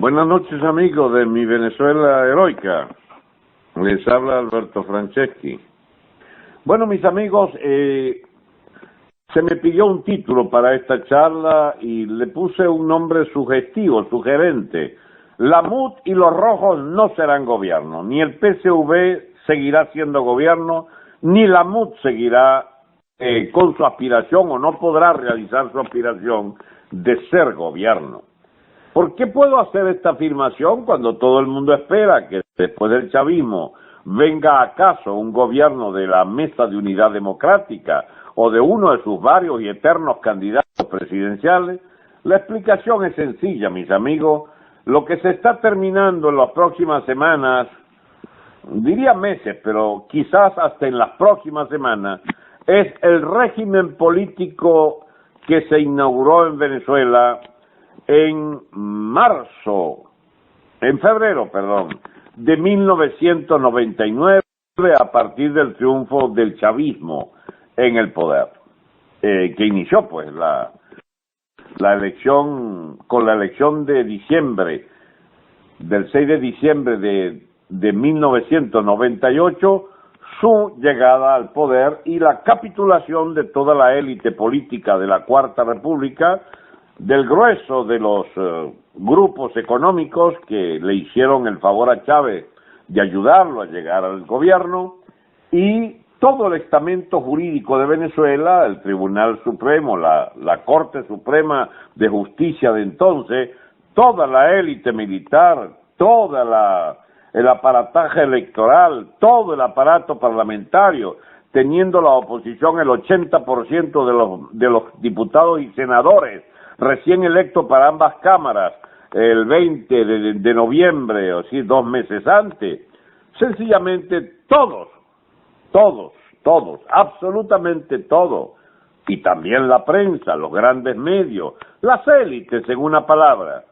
Buenas noches, amigos de mi Venezuela heroica. Les habla Alberto Franceschi. Bueno, mis amigos, se me pidió un título para esta charla y le puse un nombre sugestivo, sugerente. La MUD y los rojos no serán gobierno. Ni el PSV seguirá siendo gobierno, ni la MUD seguirá con su aspiración o no podrá realizar su aspiración de ser gobierno. ¿Por qué puedo hacer esta afirmación cuando todo el mundo espera que después del chavismo venga acaso un gobierno de la Mesa de Unidad Democrática o de uno de sus varios y eternos candidatos presidenciales? La explicación es sencilla, mis amigos. Lo que se está terminando en las próximas semanas, diría meses, pero quizás hasta en las próximas semanas, es el régimen político que se inauguró en Venezuela en febrero, de 1999, a partir del triunfo del chavismo en el poder, que inició pues la elección, con la elección de diciembre, del 6 de diciembre de 1998, su llegada al poder y la capitulación de toda la élite política de la Cuarta República, del grueso de los grupos económicos que le hicieron el favor a Chávez de ayudarlo a llegar al gobierno, y todo el estamento jurídico de Venezuela, el Tribunal Supremo, la Corte Suprema de Justicia de entonces, toda la élite militar, el aparataje electoral, todo el aparato parlamentario, teniendo la oposición el 80% de los diputados y senadores recién electo para ambas cámaras el 20 de noviembre, o sí, 2 meses antes. Sencillamente todos, absolutamente todos, y también la prensa, los grandes medios, las élites, en una palabra,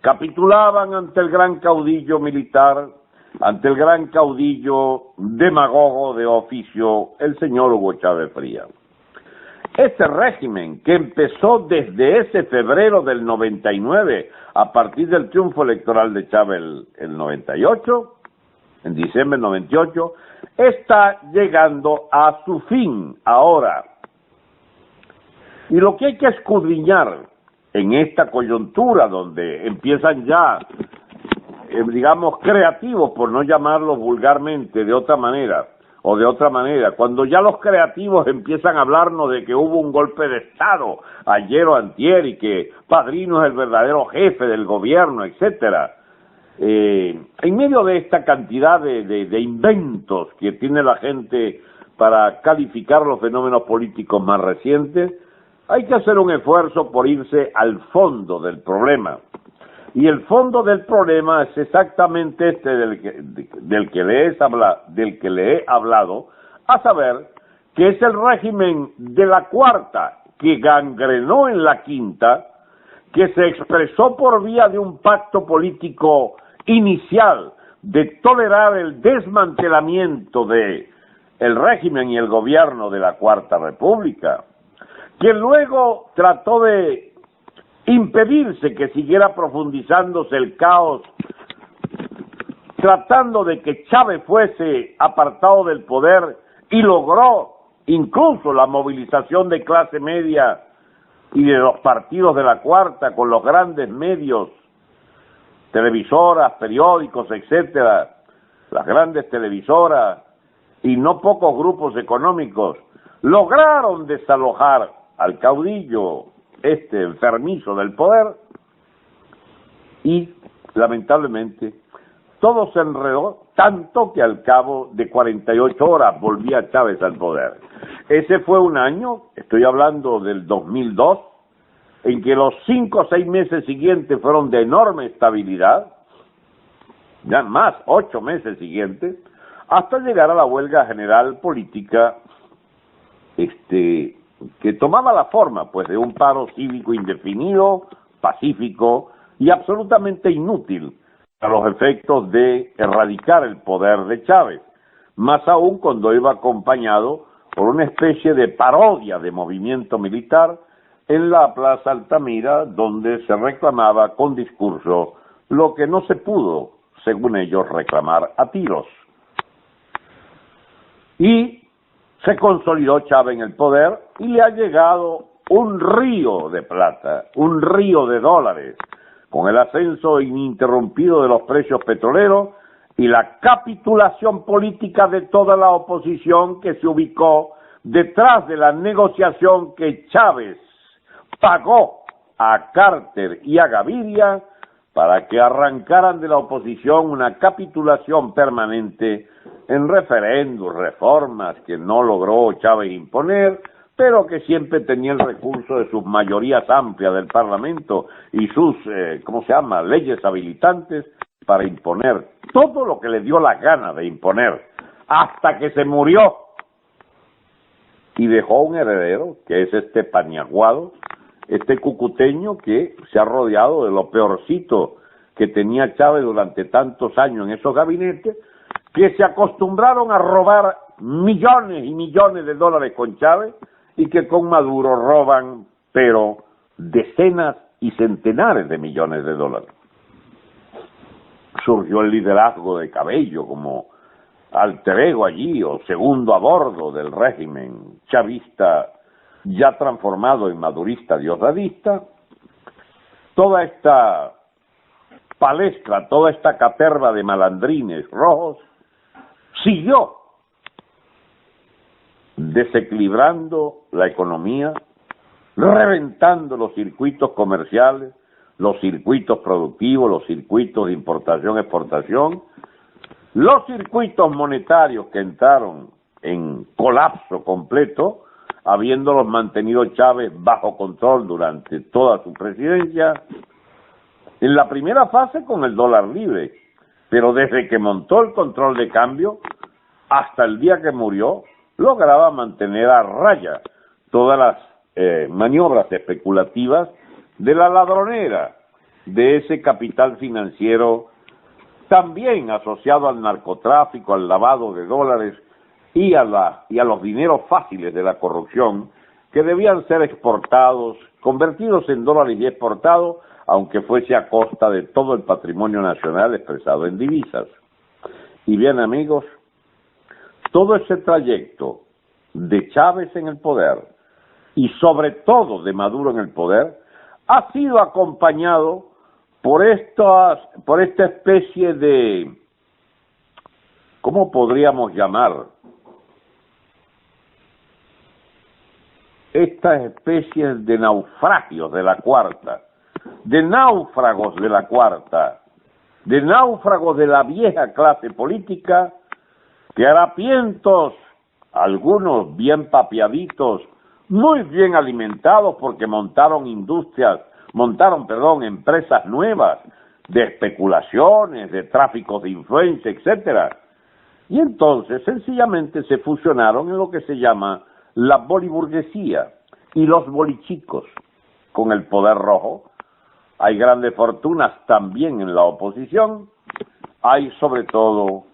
capitulaban ante el gran caudillo militar, ante el gran caudillo demagogo de oficio, el señor Hugo Chávez Frías. Este régimen, que empezó desde ese febrero del 99, a partir del triunfo electoral de Chávez el 98, en diciembre del 98, está llegando a su fin ahora. Y lo que hay que escudriñar en esta coyuntura, donde empiezan ya, digamos, creativos, por no llamarlo vulgarmente de otra manera, cuando ya los creativos empiezan a hablarnos de que hubo un golpe de Estado ayer o antier y que Padrino es el verdadero jefe del gobierno, etcétera. En medio de esta cantidad de inventos que tiene la gente para calificar los fenómenos políticos más recientes, hay que hacer un esfuerzo por irse al fondo del problema. Y el fondo del problema es exactamente este del que le he hablado, a saber, que es el régimen de la Cuarta, que gangrenó en la Quinta, que se expresó por vía de un pacto político inicial de tolerar el desmantelamiento de el régimen y el gobierno de la Cuarta República, que luego trató de impedirse que siguiera profundizándose el caos, tratando de que Chávez fuese apartado del poder, y logró incluso la movilización de clase media y de los partidos de la Cuarta con los grandes medios, televisoras, periódicos, etcétera, las grandes televisoras y no pocos grupos económicos, lograron desalojar al caudillo enfermizo del poder, y lamentablemente todo se enredó tanto que al cabo de 48 horas volvía Chávez al poder. Ese fue un año, estoy hablando del 2002, en que los 5 o 6 meses siguientes fueron de enorme estabilidad, ya más 8 meses siguientes, hasta llegar a la huelga general política, que tomaba la forma pues de un paro cívico indefinido, pacífico y absolutamente inútil a los efectos de erradicar el poder de Chávez, más aún cuando iba acompañado por una especie de parodia de movimiento militar en la Plaza Altamira, donde se reclamaba con discurso lo que no se pudo, según ellos, reclamar a tiros. Y se consolidó Chávez en el poder y le ha llegado un río de plata, un río de dólares, con el ascenso ininterrumpido de los precios petroleros y la capitulación política de toda la oposición que se ubicó detrás de la negociación que Chávez pagó a Carter y a Gaviria para que arrancaran de la oposición una capitulación permanente en referendos, reformas que no logró Chávez imponer, pero que siempre tenía el recurso de sus mayorías amplias del Parlamento y sus, leyes habilitantes para imponer todo lo que le dio la gana de imponer, hasta que se murió y dejó un heredero, que es este Paniaguado, este cucuteño que se ha rodeado de lo peorcito que tenía Chávez durante tantos años en esos gabinetes, que se acostumbraron a robar millones y millones de dólares con Chávez y que con Maduro roban, pero decenas y centenares de millones de dólares. Surgió el liderazgo de Cabello como alter ego allí, o segundo a bordo del régimen chavista ya transformado en madurista diosdadista. Toda esta palestra, toda esta caterva de malandrines rojos siguió desequilibrando la economía, reventando los circuitos comerciales, los circuitos productivos, los circuitos de importación-exportación, los circuitos monetarios que entraron en colapso completo, habiéndolos mantenido Chávez bajo control durante toda su presidencia, en la primera fase con el dólar libre, pero desde que montó el control de cambio hasta el día que murió, lograba mantener a raya todas las maniobras especulativas de la ladronera, de ese capital financiero también asociado al narcotráfico, al lavado de dólares y a los dineros fáciles de la corrupción, que debían ser exportados, convertidos en dólares y exportados, aunque fuese a costa de todo el patrimonio nacional expresado en divisas. Y bien, amigos, todo ese trayecto de Chávez en el poder y sobre todo de Maduro en el poder ha sido acompañado por esta especie de, ¿cómo podríamos llamar? Estas especies de naufragios de la cuarta, de náufragos de la cuarta, de náufragos de la vieja clase política, que harapientos, algunos bien papiaditos, muy bien alimentados porque montaron empresas nuevas de especulaciones, de tráfico de influencia, etcétera. Y entonces sencillamente se fusionaron en lo que se llama la boliburguesía y los bolichicos con el poder rojo. Hay grandes fortunas también en la oposición, hay sobre todo,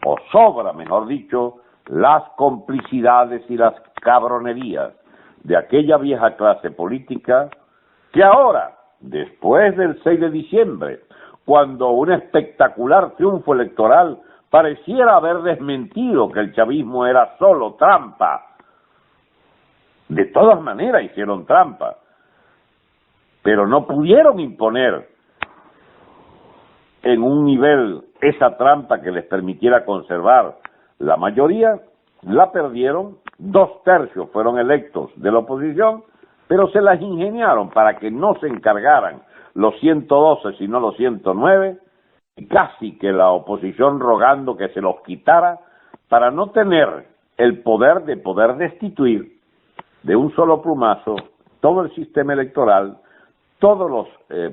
o sobra mejor dicho, las complicidades y las cabronerías de aquella vieja clase política que ahora, después del 6 de diciembre, cuando un espectacular triunfo electoral pareciera haber desmentido que el chavismo era solo trampa, de todas maneras hicieron trampa, pero no pudieron imponer en un nivel esa trampa que les permitiera conservar la mayoría, la perdieron. 2/3 fueron electos de la oposición, pero se las ingeniaron para que no se encargaran los 112 sino los 109, y casi que la oposición rogando que se los quitara para no tener el poder de poder destituir de un solo plumazo todo el sistema electoral, todos los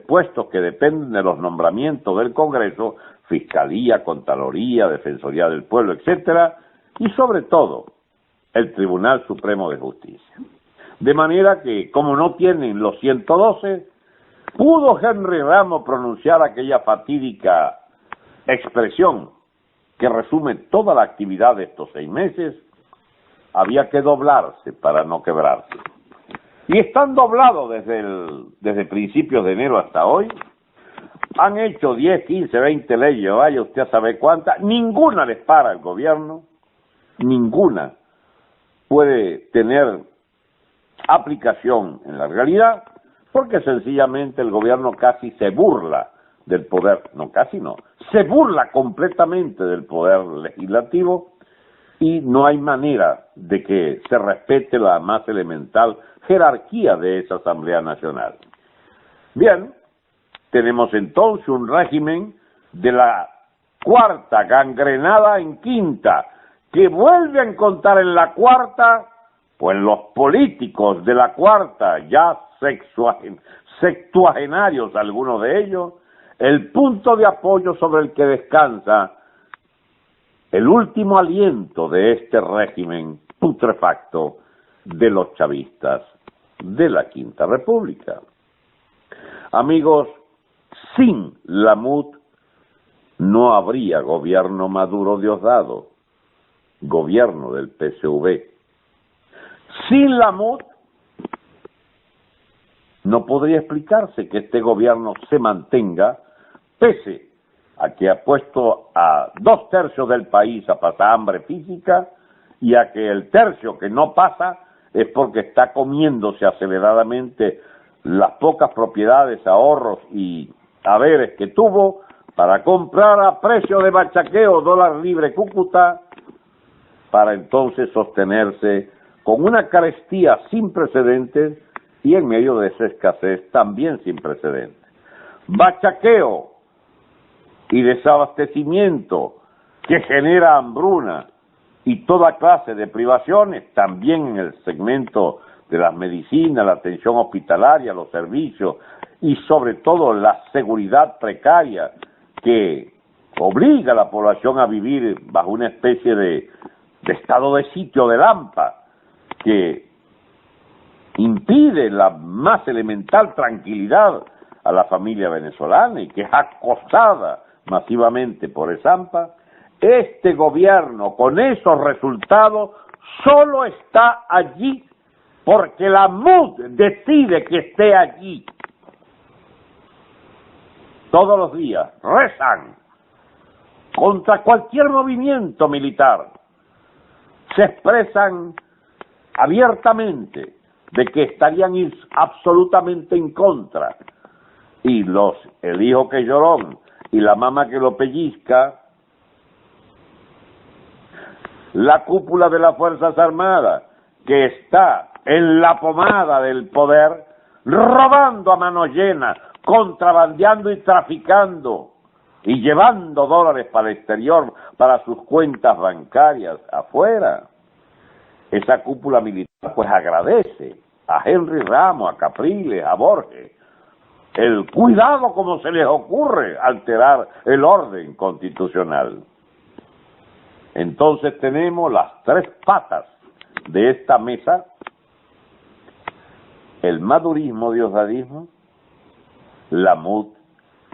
puestos que dependen de los nombramientos del Congreso, Fiscalía, Contraloría, Defensoría del Pueblo, etcétera, y sobre todo el Tribunal Supremo de Justicia. De manera que, como no tienen los 112, pudo Henry Ramos pronunciar aquella fatídica expresión que resume toda la actividad de estos 6 meses: había que doblarse para no quebrarse. Y están doblados desde principios de enero hasta hoy, Han hecho 10, 15, 20 leyes, vaya usted a saber cuántas, ninguna les para al gobierno, ninguna puede tener aplicación en la realidad, porque sencillamente el gobierno casi se burla del poder, no casi no, se burla completamente del poder legislativo y no hay manera de que se respete la más elemental jerarquía de esa Asamblea Nacional. Bien, tenemos entonces un régimen de la cuarta gangrenada en quinta, que vuelve a encontrar en la cuarta, pues los políticos de la cuarta, ya sextuagenarios algunos de ellos, el punto de apoyo sobre el que descansa el último aliento de este régimen putrefacto de los chavistas de la Quinta República. Amigos, sin la MUD no habría gobierno Maduro Diosdado, gobierno del PSV. Sin la MUD no podría explicarse que este gobierno se mantenga, pese a que ha puesto a 2/3 del país a pasar hambre física y a que el tercio que no pasa es porque está comiéndose aceleradamente las pocas propiedades, ahorros y haberes que tuvo para comprar a precio de bachaqueo dólar libre Cúcuta, para entonces sostenerse con una carestía sin precedentes y en medio de esa escasez también sin precedentes. Bachaqueo y desabastecimiento que genera hambruna y toda clase de privaciones, también en el segmento de las medicinas, la atención hospitalaria, los servicios y sobre todo la seguridad precaria que obliga a la población a vivir bajo una especie de estado de sitio de Lampa, que impide la más elemental tranquilidad a la familia venezolana y que es acosada masivamente por ESAMPA. Este gobierno con esos resultados solo está allí porque la MUD decide que esté allí. Todos los días rezan contra cualquier movimiento militar, se expresan abiertamente de que estarían absolutamente en contra, y el hijo que llorón y la mamá que lo pellizca, la cúpula de las Fuerzas Armadas que está en la pomada del poder, robando a mano llena, contrabandeando y traficando y llevando dólares para el exterior, para sus cuentas bancarias afuera. Esa cúpula militar pues agradece a Henry Ramos, a Capriles, a Borges, el cuidado como se les ocurre alterar el orden constitucional. Entonces tenemos las tres patas de esta mesa: el madurismo, diosdadismo, la MUD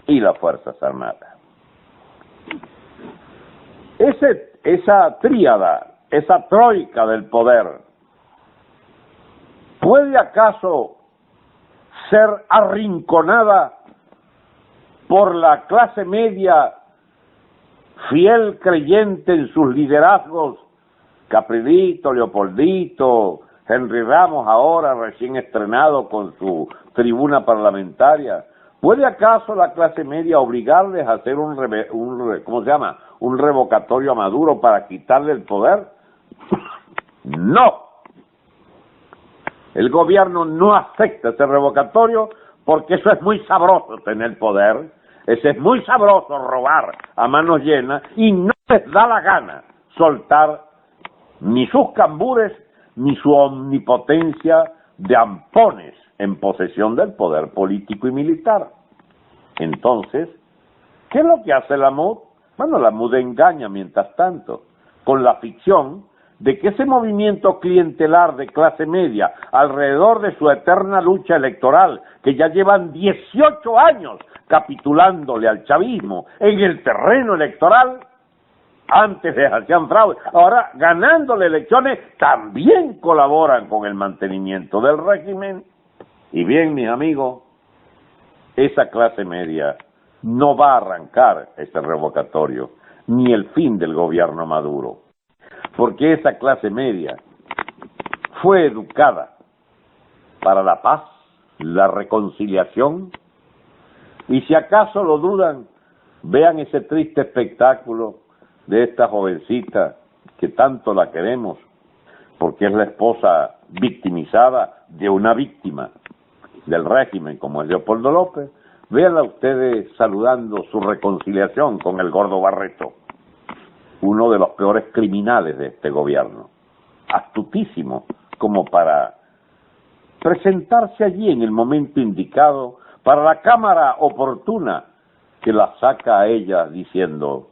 y las Fuerzas Armadas. Esa tríada, esa troika del poder, ¿puede acaso ser arrinconada por la clase media fiel creyente en sus liderazgos? Caprilito, Leopoldito, Henry Ramos ahora recién estrenado con su tribuna parlamentaria. ¿Puede acaso la clase media obligarles a hacer un revocatorio a Maduro para quitarle el poder? No. El gobierno no acepta ese revocatorio porque eso es muy sabroso tener poder, eso es muy sabroso robar a manos llenas y no les da la gana soltar ni sus cambures ni su omnipotencia de ampones en posesión del poder político y militar. Entonces, ¿qué es lo que hace la MUD? Bueno, la MUD engaña mientras tanto con la ficción de que ese movimiento clientelar de clase media alrededor de su eterna lucha electoral, que ya llevan 18 años capitulándole al chavismo en el terreno electoral, antes les hacían fraude, ahora ganándole elecciones también colaboran con el mantenimiento del régimen. Y bien, mis amigos, esa clase media no va a arrancar ese revocatorio, ni el fin del gobierno Maduro, porque esa clase media fue educada para la paz, la reconciliación, y si acaso lo dudan, vean ese triste espectáculo de esta jovencita que tanto la queremos, porque es la esposa victimizada de una víctima del régimen como es Leopoldo López. Véanla ustedes saludando su reconciliación con el gordo Barreto, uno de los peores criminales de este gobierno, astutísimo como para presentarse allí en el momento indicado para la cámara oportuna que la saca a ella diciendo: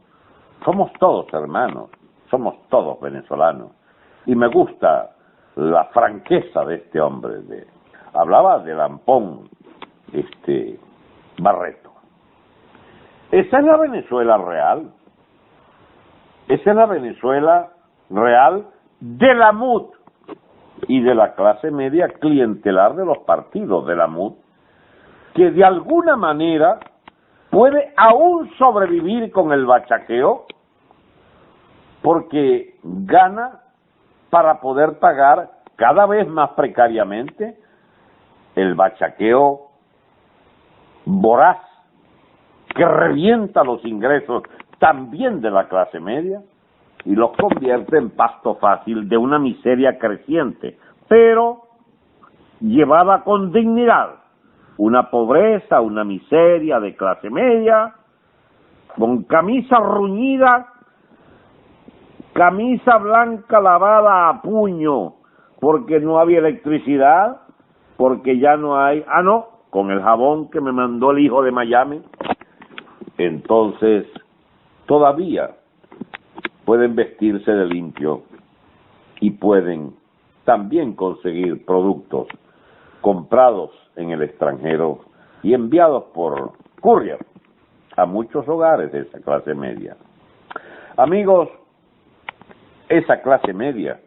somos todos hermanos, somos todos venezolanos. Y me gusta la franqueza de este hombre. Hablaba de Lampón, Barreto. Esa es la Venezuela real. Esa es la Venezuela real de la MUD y de la clase media clientelar de los partidos de la MUD, que de alguna manera puede aún sobrevivir con el bachaqueo porque gana para poder pagar cada vez más precariamente el bachaqueo voraz que revienta los ingresos también de la clase media y los convierte en pasto fácil de una miseria creciente, pero llevada con dignidad. Una pobreza, una miseria de clase media, con camisa ruñida, camisa blanca lavada a puño, porque no había electricidad, porque ya no hay, con el jabón que me mandó el hijo de Miami. Entonces, todavía pueden vestirse de limpio y pueden también conseguir productos comprados en el extranjero y enviados por courier a muchos hogares de esa clase media. Amigos, esa clase media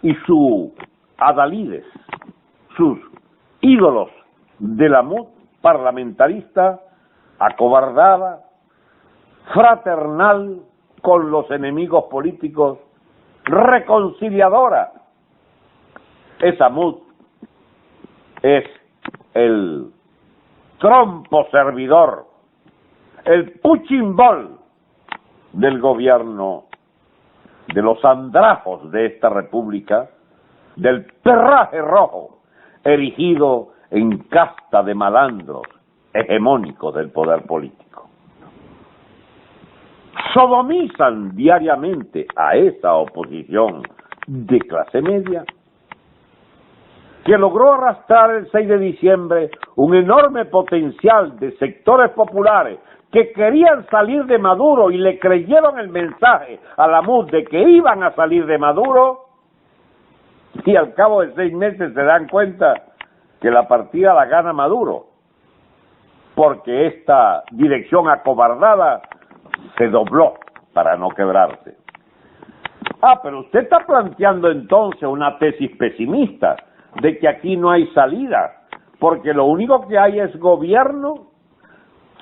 y sus adalides, sus ídolos de la MUD parlamentarista, acobardada, fraternal con los enemigos políticos, reconciliadora. Esa MUD es el trompo servidor, el punching ball del gobierno, de los andrajos de esta república, del perraje rojo, erigido en casta de malandros hegemónicos del poder político. Sodomizan diariamente a esa oposición de clase media que logró arrastrar el 6 de diciembre un enorme potencial de sectores populares que querían salir de Maduro y le creyeron el mensaje a la MUD de que iban a salir de Maduro, y al cabo de 6 meses se dan cuenta que la partida la gana Maduro, porque esta dirección acobardada se dobló para no quebrarse. Pero usted está planteando entonces una tesis pesimista de que aquí no hay salida, porque lo único que hay es gobierno,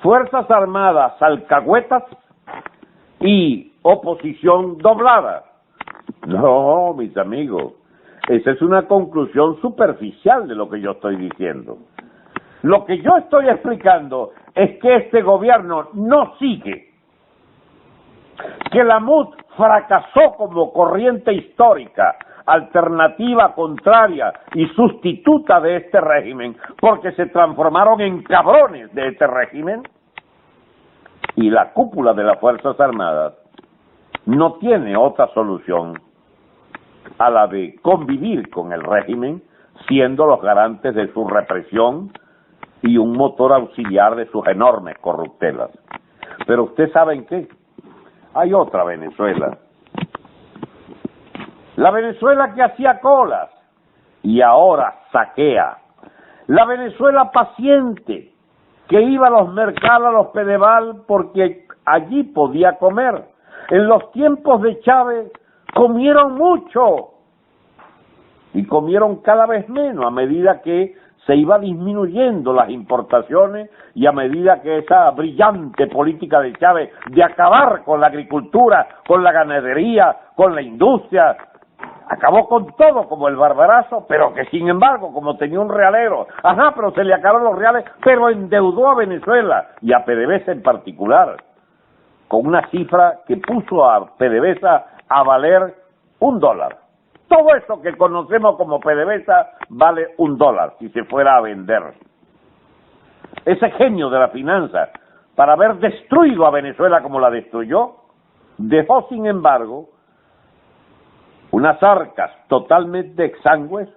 fuerzas armadas, alcahuetas y oposición doblada. No, mis amigos, esa es una conclusión superficial de lo que yo estoy diciendo. Lo que yo estoy explicando es que este gobierno no sigue, que la MUD fracasó como corriente histórica, alternativa contraria y sustituta de este régimen, porque se transformaron en cabrones de este régimen, y la cúpula de las Fuerzas Armadas no tiene otra solución a la de convivir con el régimen, siendo los garantes de su represión y un motor auxiliar de sus enormes corruptelas. Pero ustedes saben qué, hay otra Venezuela. La Venezuela que hacía colas y ahora saquea. La Venezuela paciente que iba a los mercados, a los Pedeval, porque allí podía comer. En los tiempos de Chávez comieron mucho y comieron cada vez menos a medida que se iba disminuyendo las importaciones y a medida que esa brillante política de Chávez de acabar con la agricultura, con la ganadería, con la industria, acabó con todo como el barbarazo, pero que sin embargo, como tenía un realero, pero se le acabaron los reales, pero endeudó a Venezuela y a PDVSA en particular, con una cifra que puso a PDVSA a valer $1. Todo eso que conocemos como PDVSA vale $1 si se fuera a vender. Ese genio de la finanza, para haber destruido a Venezuela como la destruyó, dejó sin embargo unas arcas totalmente exangües,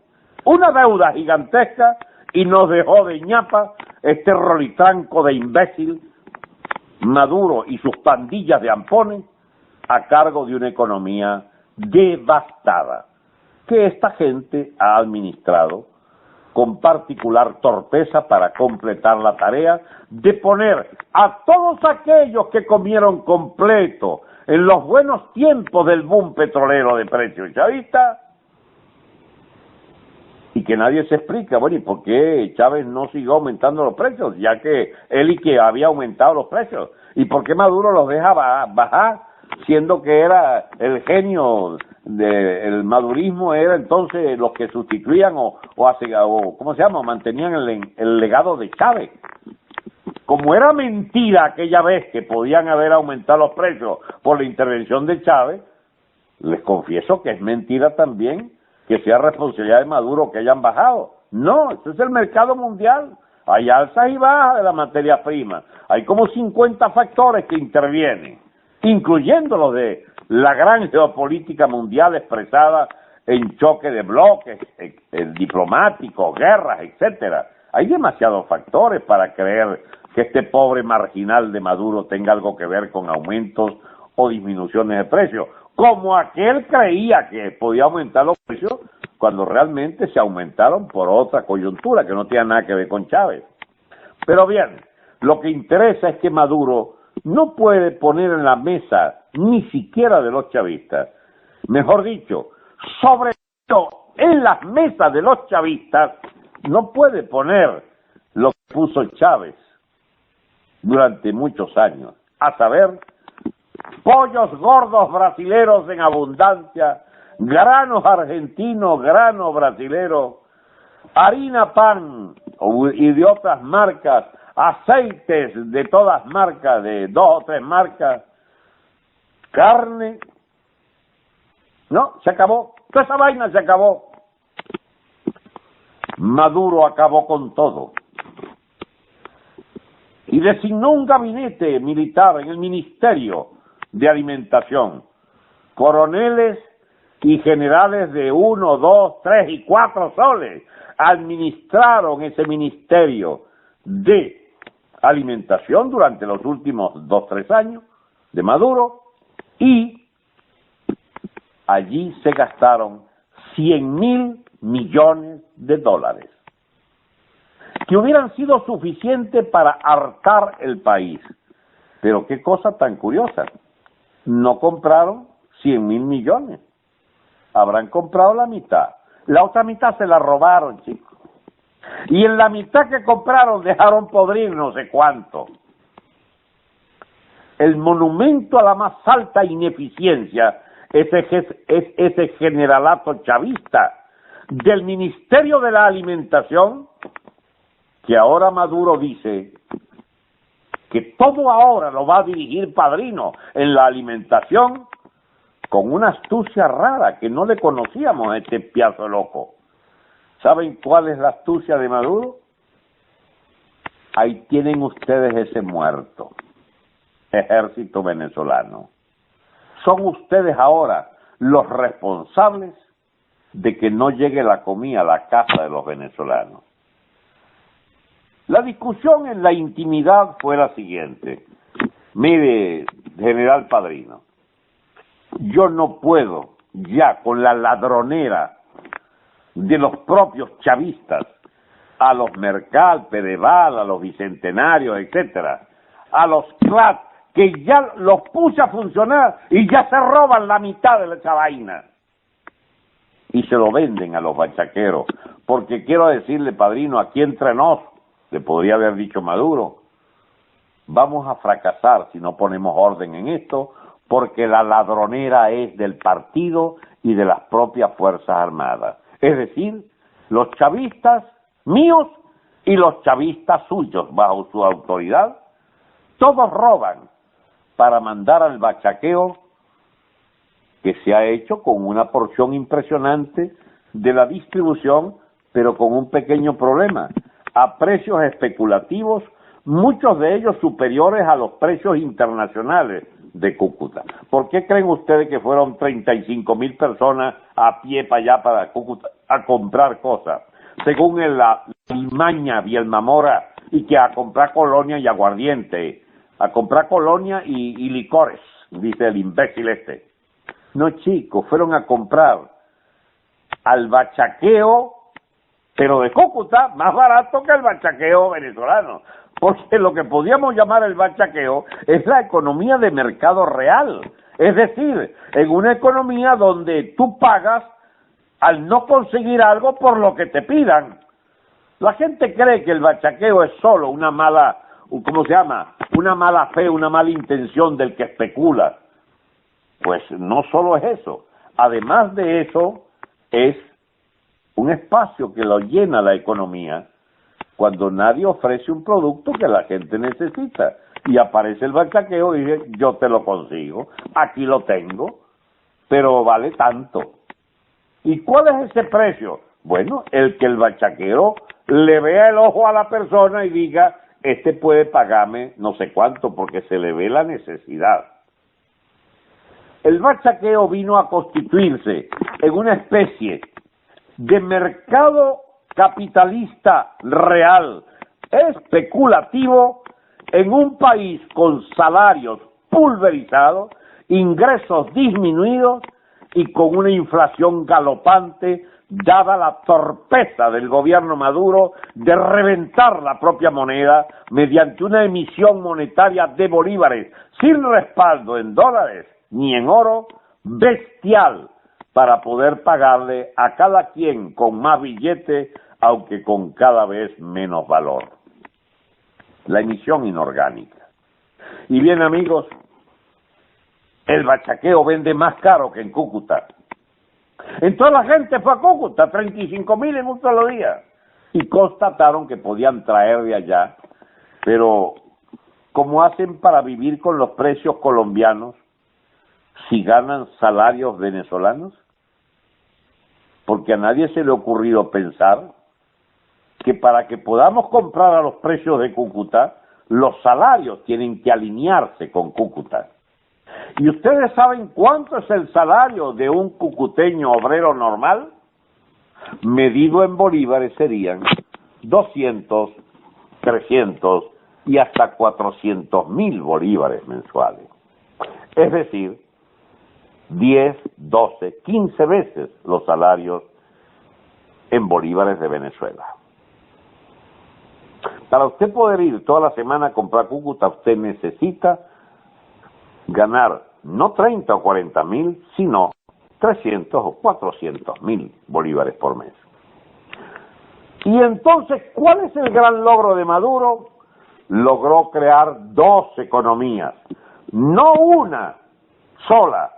una deuda gigantesca y nos dejó de ñapa este rolitranco de imbécil Maduro y sus pandillas de ampones a cargo de una economía devastada que esta gente ha administrado con particular torpeza para completar la tarea de poner a todos aquellos que comieron completo en los buenos tiempos del boom petrolero de precios chavistas y que nadie se explica, bueno, ¿y por qué Chávez no siguió aumentando los precios? Ya que él y que había aumentado los precios. ¿Y por qué Maduro los deja bajar, siendo que era el genio del madurismo, era entonces los que sustituían o ¿cómo se llama? Mantenían el legado de Chávez? Como era mentira aquella vez que podían haber aumentado los precios por la intervención de Chávez, les confieso que es mentira también que sea responsabilidad de Maduro que hayan bajado. No, este es el mercado mundial. Hay alzas y bajas de la materia prima. Hay como 50 factores que intervienen, incluyendo los de la gran geopolítica mundial expresada en choque de bloques diplomáticos, guerras, etcétera. Hay demasiados factores para creer que este pobre marginal de Maduro tenga algo que ver con aumentos o disminuciones de precios, como aquel creía que podía aumentar los precios cuando realmente se aumentaron por otra coyuntura que no tiene nada que ver con Chávez. Pero bien, lo que interesa es que Maduro no puede poner en la mesa ni siquiera de los chavistas, mejor dicho, sobre todo en las mesas de los chavistas, no puede poner lo que puso Chávez durante muchos años, a saber, pollos gordos brasileros en abundancia, granos argentinos, granos brasileros, harina, pan y de otras marcas, aceites de todas marcas, de 2 o 3 marcas, carne. No, se acabó, toda esa vaina se acabó. Maduro acabó con todo y designó un gabinete militar en el Ministerio de Alimentación, coroneles y generales de 1, 2, 3 y 4 soles administraron ese Ministerio de Alimentación durante los últimos 2, 3 años de Maduro, y allí se gastaron $100.000 millones, que hubieran sido suficientes para hartar el país. Pero qué cosa tan curiosa, no compraron 100.000 millones, habrán comprado la mitad, la otra mitad se la robaron, chicos, y en la mitad que compraron dejaron podrir no sé cuánto. El monumento a la más alta ineficiencia es ese generalato chavista del Ministerio de la Alimentación, que ahora Maduro dice que todo ahora lo va a dirigir Padrino en la alimentación, con una astucia rara que no le conocíamos a este piazo loco. ¿Saben cuál es la astucia de Maduro? Ahí tienen ustedes ese muerto, ejército venezolano. Son ustedes ahora los responsables de que no llegue la comida a la casa de los venezolanos. La discusión en la intimidad fue la siguiente. Mire, general Padrino, yo no puedo ya con la ladronera de los propios chavistas, a los Mercal, Pedeval, a los Bicentenarios, etcétera, a los CLAT, que ya los puse a funcionar y ya se roban la mitad de esa vaina. y se lo venden a los bachaqueros. Porque quiero decirle, padrino, aquí entre nos, le podría haber dicho Maduro, vamos a fracasar si no ponemos orden en esto, porque la ladronera es del partido y de las propias Fuerzas Armadas. Es decir, los chavistas míos y los chavistas suyos bajo su autoridad, todos roban para mandar al bachaqueo, que se ha hecho con una porción impresionante de la distribución, pero con un pequeño problema, a precios especulativos, muchos de ellos superiores a los precios internacionales de Cúcuta. ¿Por qué creen ustedes que fueron 35,000 personas a pie para allá, para Cúcuta, a comprar cosas? Según la Limaña Bielmamora, y que a comprar colonia y aguardiente, a comprar colonia y licores, dice el imbécil este. No, chicos, fueron a comprar al bachaqueo, pero de Cúcuta, más barato que el bachaqueo venezolano. Porque lo que podríamos llamar el bachaqueo es la economía de mercado real. Es decir, en una economía donde tú pagas al no conseguir algo por lo que te pidan. La gente cree que el bachaqueo es solo una mala, ¿cómo se llama? Una mala fe, una mala intención del que especula. Pues no solo es eso. Además de eso, es un espacio que lo llena la economía cuando nadie ofrece un producto que la gente necesita. Y aparece el bachaqueo y dice, yo te lo consigo, aquí lo tengo, pero vale tanto. ¿Y cuál es ese precio? Bueno, el que el bachaquero le vea el ojo a la persona y diga, este puede pagarme no sé cuánto, porque se le ve la necesidad. El bachaqueo vino a constituirse en una especie de mercado capitalista real, especulativo, en un país con salarios pulverizados, ingresos disminuidos y con una inflación galopante, dada la torpeza del gobierno Maduro de reventar la propia moneda mediante una emisión monetaria de bolívares sin respaldo en dólares ni en oro, bestial, para poder pagarle a cada quien con más billete, aunque con cada vez menos valor. La emisión inorgánica. Y bien, amigos, el bachaqueo vende más caro que en Cúcuta. Entonces la gente fue a Cúcuta, 35,000 en un solo día, y constataron que podían traer de allá, pero ¿cómo hacen para vivir con los precios colombianos si ganan salarios venezolanos? Porque a nadie se le ha ocurrido pensar que para que podamos comprar a los precios de Cúcuta, los salarios tienen que alinearse con Cúcuta. ¿Y ustedes saben cuánto es el salario de un cucuteño obrero normal? Medido en bolívares serían 200, 300 y hasta 400,000 bolívares mensuales. Es decir, 10, 12, 15 veces los salarios en bolívares de Venezuela. Para usted poder ir toda la semana a comprar Cúcuta, usted necesita ganar no 30 o 40,000, sino 300 o 400,000 bolívares por mes. Y entonces, ¿cuál es el gran logro de Maduro? Logró crear dos economías, no una sola,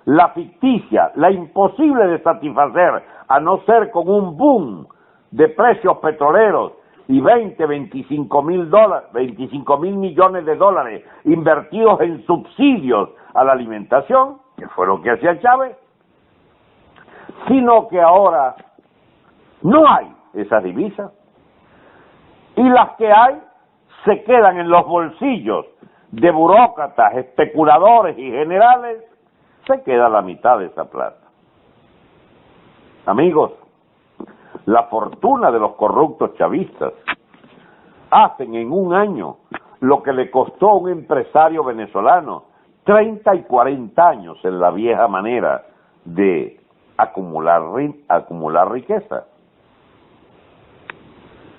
la ficticia, la imposible de satisfacer, a no ser con un boom de precios petroleros y 25,000 millones de dólares invertidos en subsidios a la alimentación, que fue lo que hacía Chávez, sino que ahora no hay esas divisas, y las que hay se quedan en los bolsillos de burócratas, especuladores y generales, se queda la mitad de esa plata. Amigos, la fortuna de los corruptos chavistas hacen en un año lo que le costó a un empresario venezolano 30 y 40 años en la vieja manera de acumular riqueza.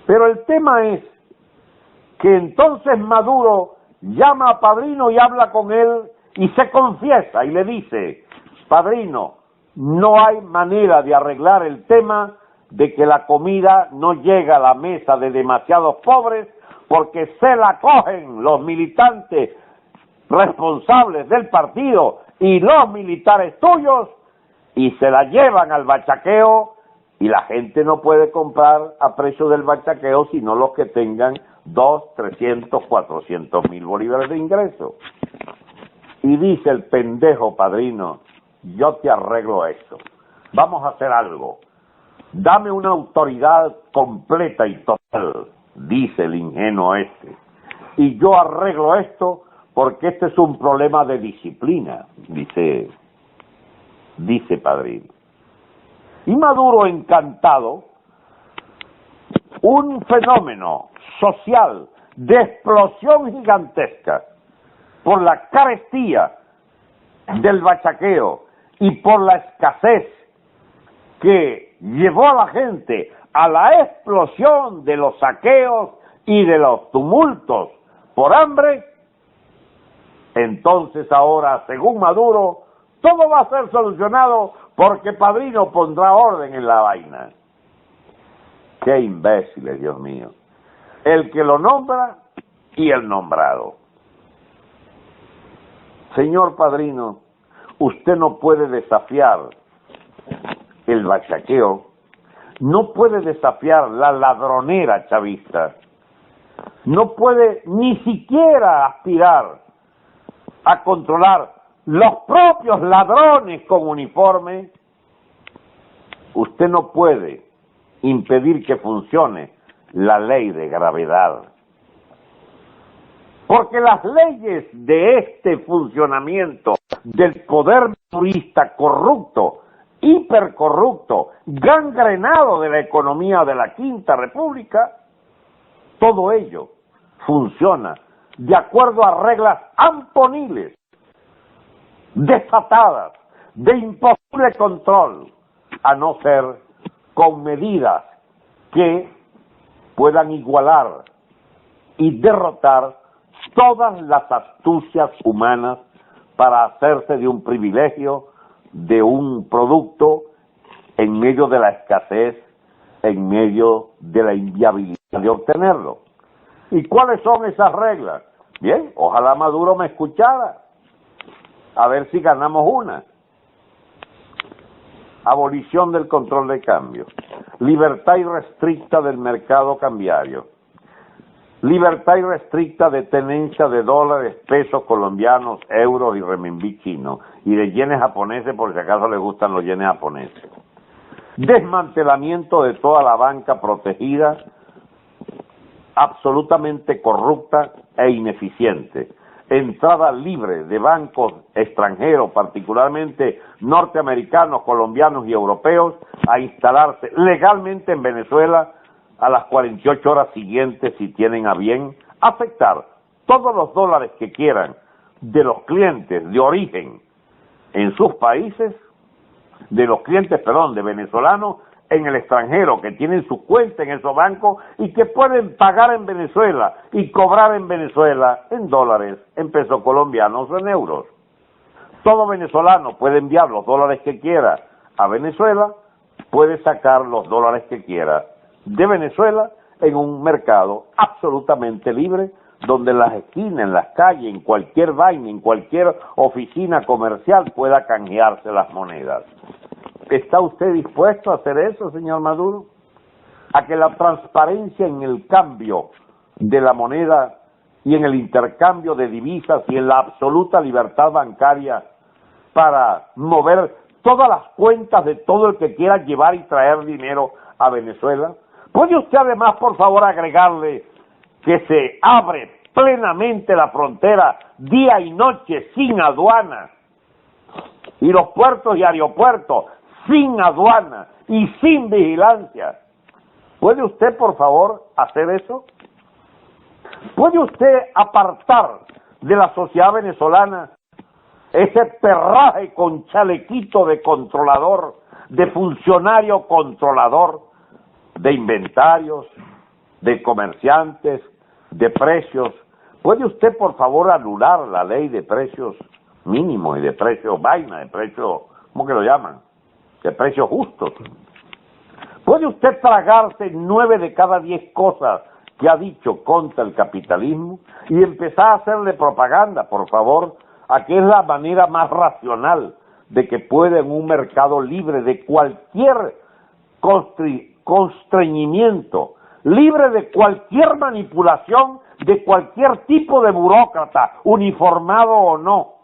Pero el tema es que entonces Maduro llama a Padrino y habla con él y se confiesa y le dice: Padrino, no hay manera de arreglar el tema de que la comida no llega a la mesa de demasiados pobres porque se la cogen los militantes responsables del partido y los militares tuyos y se la llevan al bachaqueo y la gente no puede comprar a precio del bachaqueo sino los que tengan 200, 300, 400 mil bolívares de ingreso. Y dice el pendejo padrino, yo te arreglo esto, vamos a hacer algo, dame una autoridad completa y total, dice el ingenuo este, y yo arreglo esto porque este es un problema de disciplina, dice padrino. Y Maduro, encantado, un fenómeno social de explosión gigantesca por la carestía del bachaqueo y por la escasez que llevó a la gente a la explosión de los saqueos y de los tumultos por hambre, entonces ahora, según Maduro, todo va a ser solucionado porque Padrino pondrá orden en la vaina. ¡Qué imbéciles, Dios mío! El que lo nombra y el nombrado. Señor Padrino, usted no puede desafiar el bachaqueo, no puede desafiar la ladronera chavista, no puede ni siquiera aspirar a controlar los propios ladrones con uniforme. Usted no puede impedir que funcione la ley de gravedad. Porque las leyes de este funcionamiento del poder turista corrupto, hipercorrupto, gangrenado de la economía de la Quinta República, todo ello funciona de acuerdo a reglas amponiles, desatadas, de imposible control, a no ser con medidas que puedan igualar y derrotar todas las astucias humanas para hacerse de un privilegio, de un producto en medio de la escasez, en medio de la inviabilidad de obtenerlo. ¿Y cuáles son esas reglas? Bien, ojalá Maduro me escuchara, a ver si ganamos una. Abolición del control de cambio, libertad irrestricta del mercado cambiario, libertad irrestricta de tenencia de dólares, pesos colombianos, euros y renminbi chino, y de yenes japoneses por si acaso les gustan los yenes japoneses. Desmantelamiento de toda la banca protegida, absolutamente corrupta e ineficiente. Entrada libre de bancos extranjeros, particularmente norteamericanos, colombianos y europeos, a instalarse legalmente en Venezuela a las 48 horas siguientes si tienen a bien aceptar todos los dólares que quieran de los clientes de origen en sus países, de los clientes, de venezolanos en el extranjero que tienen su cuenta en esos bancos y que pueden pagar en Venezuela y cobrar en Venezuela en dólares, en pesos colombianos o en euros. Todo venezolano puede enviar los dólares que quiera a Venezuela, puede sacar los dólares que quiera de Venezuela en un mercado absolutamente libre, donde en las esquinas, en las calles, en cualquier vaina, en cualquier oficina comercial pueda canjearse las monedas. ¿Está usted dispuesto a hacer eso, señor Maduro? A que la transparencia en el cambio de la moneda y en el intercambio de divisas y en la absoluta libertad bancaria para mover todas las cuentas de todo el que quiera llevar y traer dinero a Venezuela. ¿Puede usted además, por favor, agregarle que se abre plenamente la frontera día y noche sin aduana y los puertos y aeropuertos sin aduana y sin vigilancia? ¿Puede usted, por favor, hacer eso? ¿Puede usted apartar de la sociedad venezolana ese perraje con chalequito de controlador, de funcionario controlador, de inventarios, de comerciantes, de precios? ¿Puede usted, por favor, anular la ley de precios mínimos y de precios vaina, de precios, ¿cómo que lo llaman? de precios justos. ¿Puede usted tragarse 9 de cada 10 cosas que ha dicho contra el capitalismo y empezar a hacerle propaganda, por favor, a que es la manera más racional de que pueda en un mercado libre de cualquier constreñimiento, libre de cualquier manipulación, de cualquier tipo de burócrata, uniformado o no?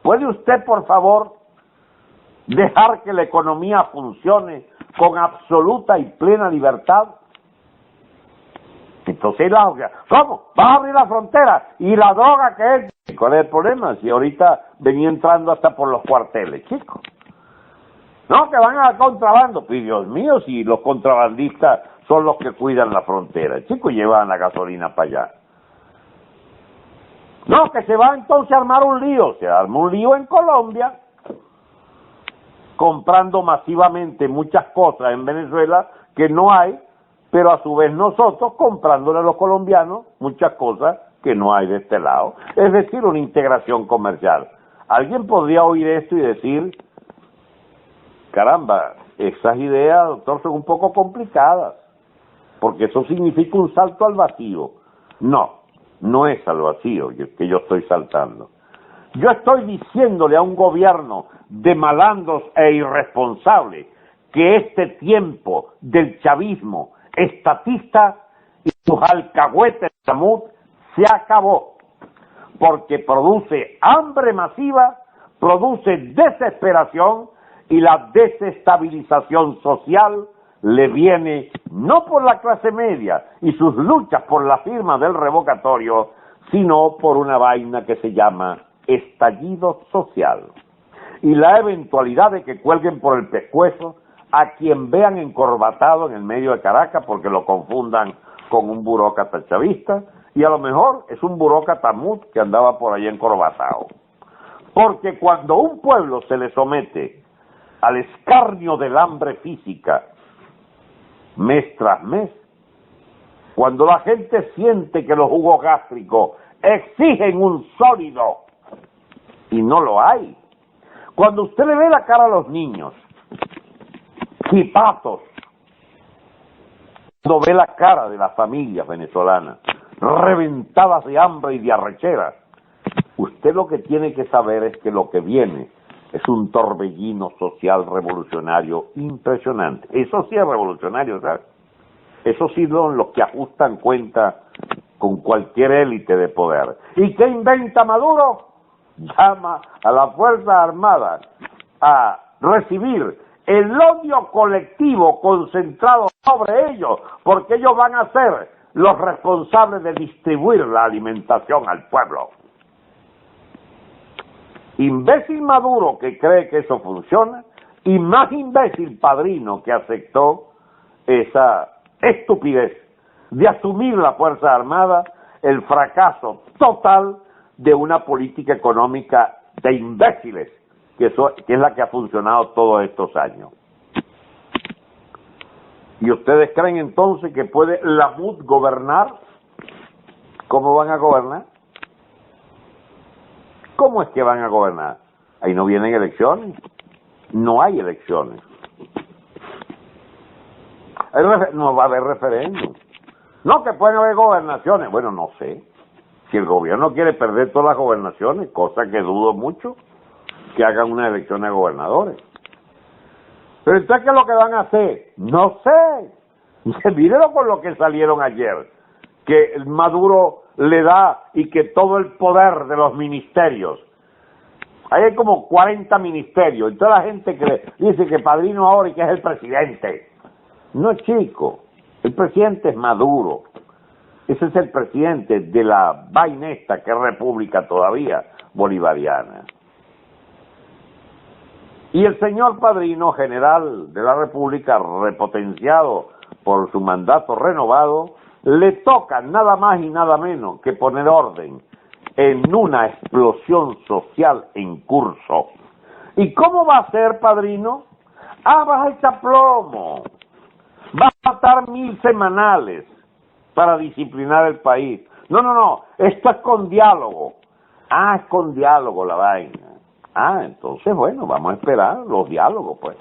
¿Puede usted, por favor, dejar que la economía funcione con absoluta y plena libertad? Entonces, ¿cómo? ¿Vas a abrir la frontera? ¿Y la droga qué es? ¿Cuál es el problema? Si ahorita venía entrando hasta por los cuarteles, chicos. No, que van al contrabando. Pues Dios mío, si los contrabandistas son los que cuidan la frontera. Chicos, llevan la gasolina para allá. No, que se va entonces a armar un lío. Se arma un lío en Colombia, comprando masivamente muchas cosas en Venezuela que no hay, pero a su vez nosotros comprándole a los colombianos muchas cosas que no hay de este lado. Es decir, una integración comercial. Alguien podría oír esto y decir, caramba, esas ideas, doctor, son un poco complicadas, porque eso significa un salto al vacío. No, no es al vacío que yo estoy saltando. Yo estoy diciéndole a un gobierno de malandros e irresponsables que este tiempo del chavismo estatista y sus alcahuetes de mamut se acabó, porque produce hambre masiva, produce desesperación, y la desestabilización social le viene no por la clase media y sus luchas por la firma del revocatorio, sino por una vaina que se llama estallido social. Y la eventualidad de que cuelguen por el pescuezo a quien vean encorbatado en el medio de Caracas porque lo confundan con un burócrata chavista, y a lo mejor es un burócrata mut que andaba por ahí encorbatado. Porque cuando un pueblo se le somete al escarnio del hambre física mes tras mes, cuando la gente siente que los jugos gástricos exigen un sólido y no lo hay, cuando usted le ve la cara a los niños chipazos, cuando ve la cara de las familias venezolanas reventadas de hambre y de arrechera, usted lo que tiene que saber es que lo que viene es un torbellino social revolucionario impresionante. Eso sí es revolucionario, ¿sabes? Eso sí son los que ajustan cuenta con cualquier élite de poder. ¿Y qué inventa Maduro? Llama a las Fuerzas Armadas a recibir el odio colectivo concentrado sobre ellos, porque ellos van a ser los responsables de distribuir la alimentación al pueblo. Imbécil Maduro que cree que eso funciona, y más imbécil Padrino que aceptó esa estupidez de asumir la Fuerza Armada, el fracaso total de una política económica de imbéciles, que es la que ha funcionado todos estos años. ¿Y ustedes creen entonces que puede la MUD gobernar? ¿Cómo van a gobernar? ¿Cómo es que van a gobernar? Ahí no vienen elecciones. No hay elecciones. No va a haber referéndum. No, que pueden haber gobernaciones. Bueno, no sé. Si el gobierno quiere perder todas las gobernaciones, cosa que dudo mucho, que hagan una elección de gobernadores. Pero entonces, ¿qué es lo que van a hacer? No sé. Mírenlo con lo que salieron ayer, que Maduro le da y que todo el poder de los ministerios. Ahí hay como 40 ministerios, y toda la gente que dice que Padrino ahora y que es el presidente. No, chico, el presidente es Maduro. Ese es el presidente de la vaina esta que es república todavía bolivariana. Y el señor Padrino, general de la República, repotenciado por su mandato renovado, le toca nada más y nada menos que poner orden en una explosión social en curso. ¿Y cómo va a ser, Padrino? Vas a echar plomo, vas a matar 1000 semanales para disciplinar el país. No, esto es con diálogo. Es con diálogo la vaina. Entonces, bueno, vamos a esperar los diálogos, pues.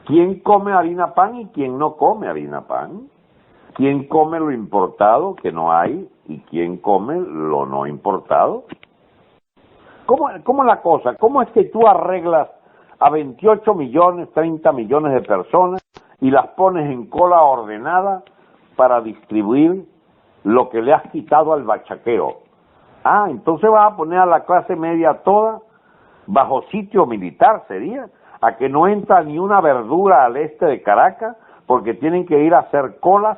¿Quién come harina pan y quién no come harina pan? ¿Quién come lo importado que no hay y quién come lo no importado? ¿Cómo la cosa? ¿Cómo es que tú arreglas a 28 millones, 30 millones de personas y las pones en cola ordenada para distribuir lo que le has quitado al bachaqueo? Ah, entonces vas a poner a la clase media toda bajo sitio militar, sería, a que no entra ni una verdura al este de Caracas porque tienen que ir a hacer colas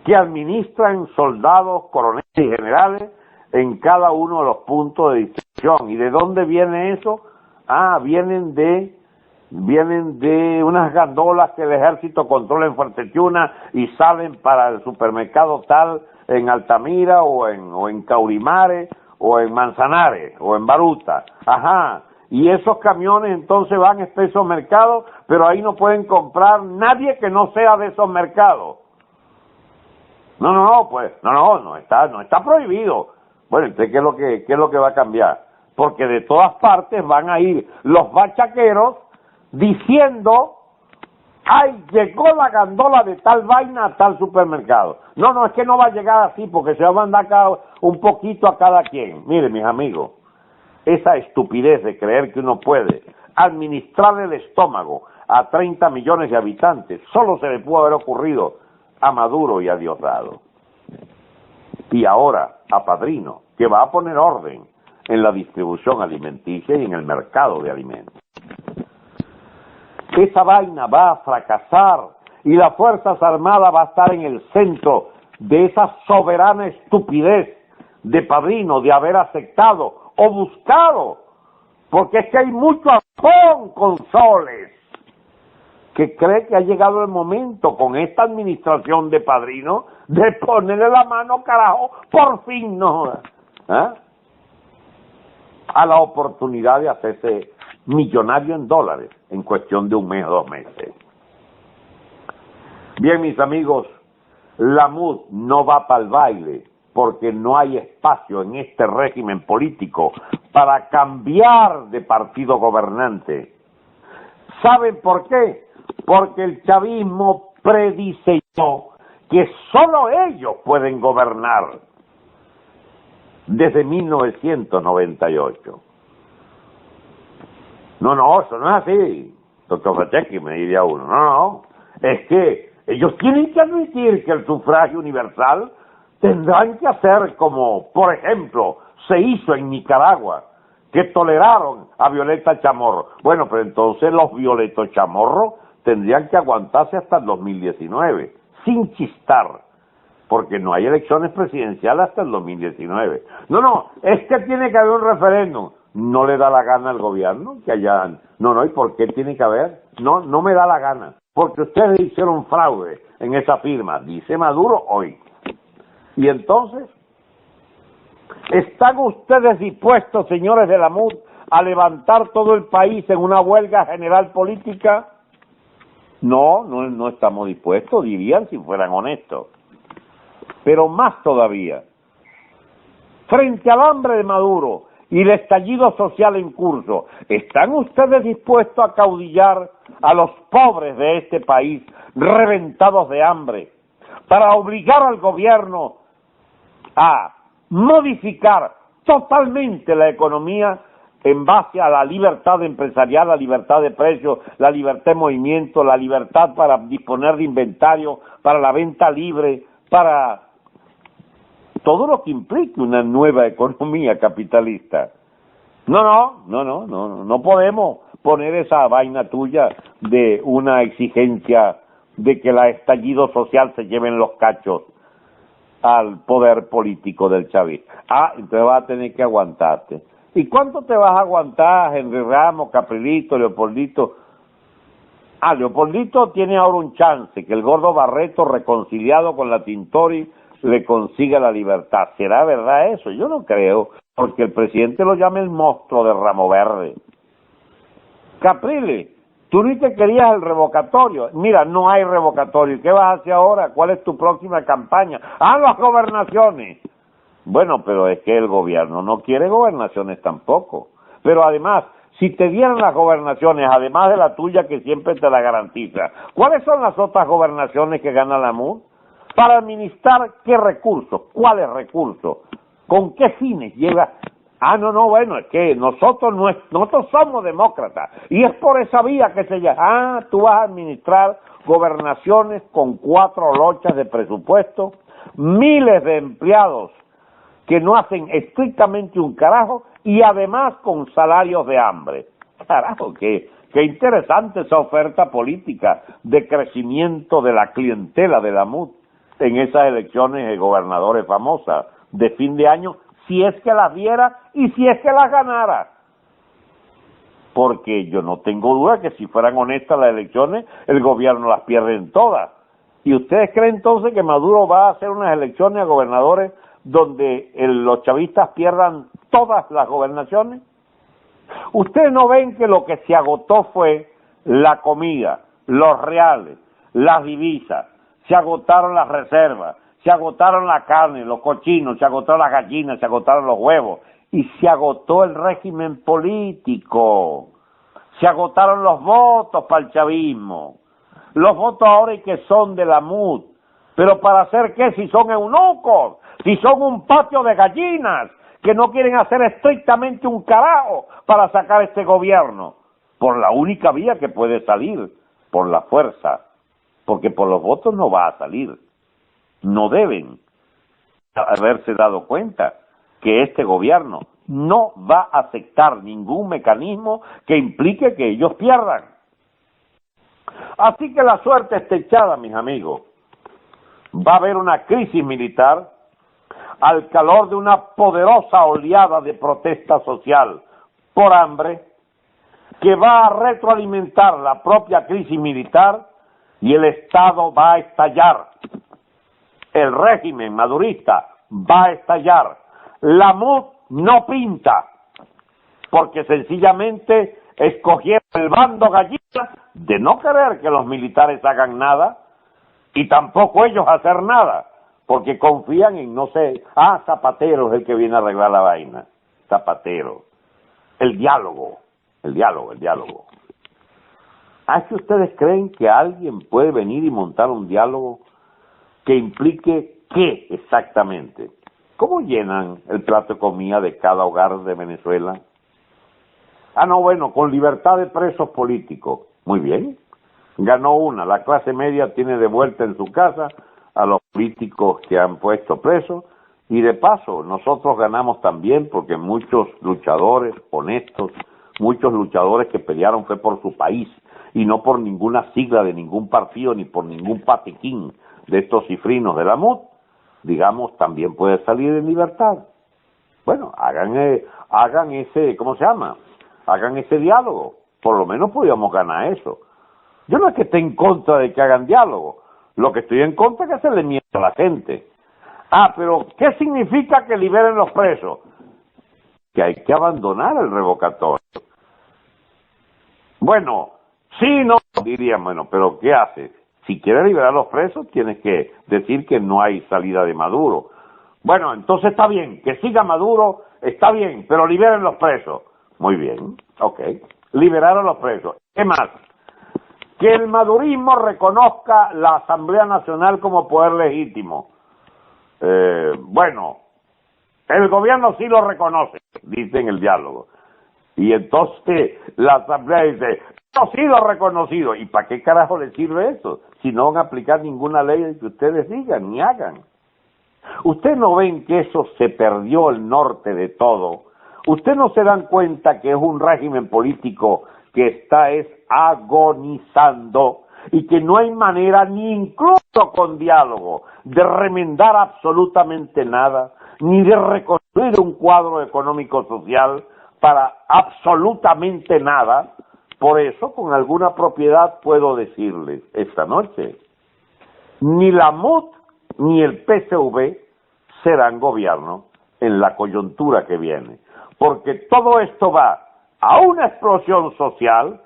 que administran soldados, coroneles y generales en cada uno de los puntos de distribución. ¿Y de dónde viene eso? Ah, vienen de unas gandolas que el ejército controla en Fuerteventura y salen para el supermercado tal en Altamira o en Caurimare o en Manzanares o en Baruta. Ajá. Y esos camiones entonces van a esos mercados, pero ahí no pueden comprar nadie que no sea de esos mercados. No está prohibido. Bueno, entonces ¿qué es lo que va a cambiar? Porque de todas partes van a ir los bachaqueros diciendo, ay, llegó la gandola de tal vaina a tal supermercado. No, es que no va a llegar así porque se va a mandar un poquito a cada quien. Miren, mis amigos, esa estupidez de creer que uno puede administrar el estómago a 30 millones de habitantes, solo se le pudo haber ocurrido a Maduro y a Diosdado. Y ahora a Padrino, que va a poner orden en la distribución alimenticia y en el mercado de alimentos. Esa vaina va a fracasar y las Fuerzas Armadas va a estar en el centro de esa soberana estupidez de Padrino de haber aceptado o buscado, porque es que hay mucho afón con soles, que cree que ha llegado el momento con esta administración de Padrino de ponerle la mano, carajo, por fin, no, a la oportunidad de hacerse millonario en dólares en cuestión de un mes o 2 meses. Bien, mis amigos, la MUD no va para el baile porque no hay espacio en este régimen político para cambiar de partido gobernante. ¿Saben por qué? Porque el chavismo prediseñó que solo ellos pueden gobernar desde 1998. No, eso no es así, doctor Franceschi, me diría uno. No, es que ellos tienen que admitir que el sufragio universal tendrán que hacer como, por ejemplo, se hizo en Nicaragua, que toleraron a Violeta Chamorro. Bueno, pero entonces los Violetos Chamorro tendrían que aguantarse hasta el 2019, sin chistar, porque no hay elecciones presidenciales hasta el 2019. No, es que tiene que haber un referéndum. No le da la gana al gobierno que haya... No, ¿y por qué tiene que haber? No me da la gana, porque ustedes hicieron fraude en esa firma, dice Maduro hoy. Y entonces, ¿están ustedes dispuestos, señores de la MUD, a levantar todo el país en una huelga general política? No estamos dispuestos, dirían si fueran honestos. Pero más todavía, frente al hambre de Maduro y el estallido social en curso, ¿están ustedes dispuestos a caudillar a los pobres de este país reventados de hambre para obligar al gobierno a modificar totalmente la economía en base a la libertad empresarial, la libertad de precios, la libertad de movimiento, la libertad para disponer de inventario, para la venta libre, para todo lo que implique una nueva economía capitalista? No podemos poner esa vaina tuya de una exigencia de que el estallido social se lleven los cachos al poder político del chavismo. Entonces vas a tener que aguantarte. ¿Y cuánto te vas a aguantar, Henry Ramos, Caprilito, Leopoldito? Leopoldito tiene ahora un chance, que el gordo Barreto, reconciliado con la Tintori, le consiga la libertad. ¿Será verdad eso? Yo no creo, porque el presidente lo llama el monstruo de Ramo Verde. Capriles, tú ni te querías el revocatorio. Mira, no hay revocatorio. ¿Qué vas a hacer ahora? ¿Cuál es tu próxima campaña? Las gobernaciones. Bueno, pero es que el gobierno no quiere gobernaciones tampoco. Pero además, si te dieran las gobernaciones, además de la tuya que siempre te la garantiza, ¿cuáles son las otras gobernaciones que gana la MUD? Para administrar qué recursos, cuáles recursos, con qué fines llega. Bueno, es que nosotros somos demócratas y es por esa vía que se llama. Tú vas a administrar gobernaciones con 4 lochas de presupuesto, miles de empleados que no hacen estrictamente un carajo y además con salarios de hambre. Carajo, qué interesante esa oferta política de crecimiento de la clientela de la MUD en esas elecciones de gobernadores famosas de fin de año, si es que las diera y si es que las ganara. Porque yo no tengo duda que si fueran honestas las elecciones, el gobierno las pierde en todas. ¿Y ustedes creen entonces que Maduro va a hacer unas elecciones a gobernadores donde los chavistas pierdan todas las gobernaciones? Ustedes no ven que lo que se agotó fue la comida, los reales, las divisas, se agotaron las reservas, se agotaron la carne, los cochinos, se agotaron las gallinas, se agotaron los huevos y se agotó el régimen político, se agotaron los votos para el chavismo, los votos ahora y que son de la MUD, pero ¿para hacer qué si son eunucos? Si son un patio de gallinas que no quieren hacer estrictamente un carajo para sacar este gobierno, por la única vía que puede salir, por la fuerza, porque por los votos no va a salir. No deben haberse dado cuenta que este gobierno no va a aceptar ningún mecanismo que implique que ellos pierdan. Así que la suerte está echada, mis amigos. Va a haber una crisis militar al calor de una poderosa oleada de protesta social por hambre que va a retroalimentar la propia crisis militar y el Estado va a estallar. El régimen madurista va a estallar. La MUD no pinta, porque sencillamente escogieron el bando gallina de no querer que los militares hagan nada y tampoco ellos hacer nada, porque confían en, no sé, Zapatero es el que viene a arreglar la vaina. Zapatero. El diálogo. ¿Es que ustedes creen que alguien puede venir y montar un diálogo que implique qué exactamente? ¿Cómo llenan el plato de comida de cada hogar de Venezuela? Con libertad de presos políticos. Muy bien. Ganó una. La clase media tiene de vuelta en su casa a los políticos que han puesto presos. Y de paso, nosotros ganamos también porque muchos luchadores honestos, muchos luchadores que pelearon fue por su país y no por ninguna sigla de ningún partido ni por ningún patequín de estos cifrinos de la MUD, digamos, también puede salir en libertad. Bueno, hagan ese, hagan ese diálogo, por lo menos podríamos ganar eso. Yo no es que esté en contra de que hagan diálogo, lo que estoy en contra es que se le mienta a la gente. Pero ¿qué significa que liberen los presos? Que hay que abandonar el revocatorio. Dirían, pero ¿qué haces? Si quieres liberar los presos, tienes que decir que no hay salida de Maduro. Entonces está bien, que siga Maduro, está bien, pero liberen los presos. Muy bien, ok. Liberaron los presos. ¿Qué más? Que el madurismo reconozca la Asamblea Nacional como poder legítimo. El gobierno sí lo reconoce, dice en el diálogo. Y entonces la Asamblea dice, no, sí lo reconocido. ¿Y para qué carajo les sirve eso? Si no van a aplicar ninguna ley que ustedes digan ni hagan. ¿Ustedes no ven que eso se perdió el norte de todo? ¿Ustedes no se dan cuenta que es un régimen político que está agonizando y que no hay manera, ni incluso con diálogo, de remendar absolutamente nada, ni de reconstruir un cuadro económico-social para absolutamente nada? Por eso, con alguna propiedad puedo decirles esta noche, ni la MUD ni el PSV serán gobierno en la coyuntura que viene, porque todo esto va a una explosión social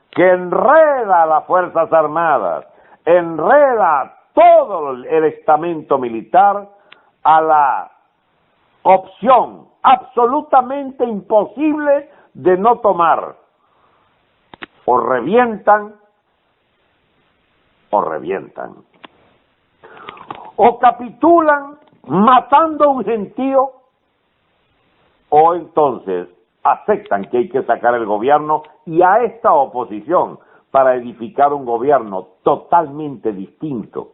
que enreda a las Fuerzas Armadas, enreda todo el estamento militar a la opción absolutamente imposible de no tomar, o revientan, o capitulan matando a un gentío, o entonces aceptan que hay que sacar el gobierno y a esta oposición para edificar un gobierno totalmente distinto,